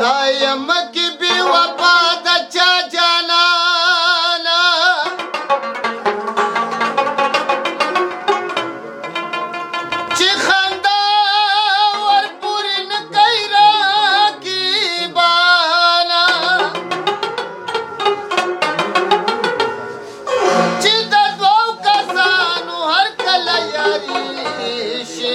دایم کی بی وفا د چا جانانا چې خندا ورپورې نه کوي راکیبانا چې د دوو کسانو هر کله یاري شي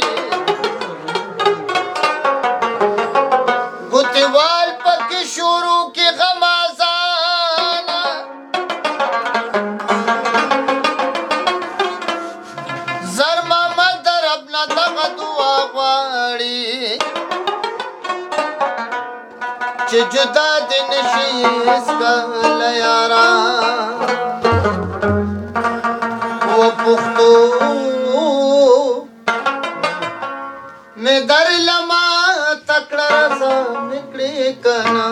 ګوتېوال پکې شروع کې غمازانا زر محمد د رب نه دغه دعا غواړي چې جدا دې نشي هېڅکله یاران و پښتو مې در لما تکړه رضا مې کړې کنه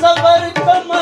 صبر کما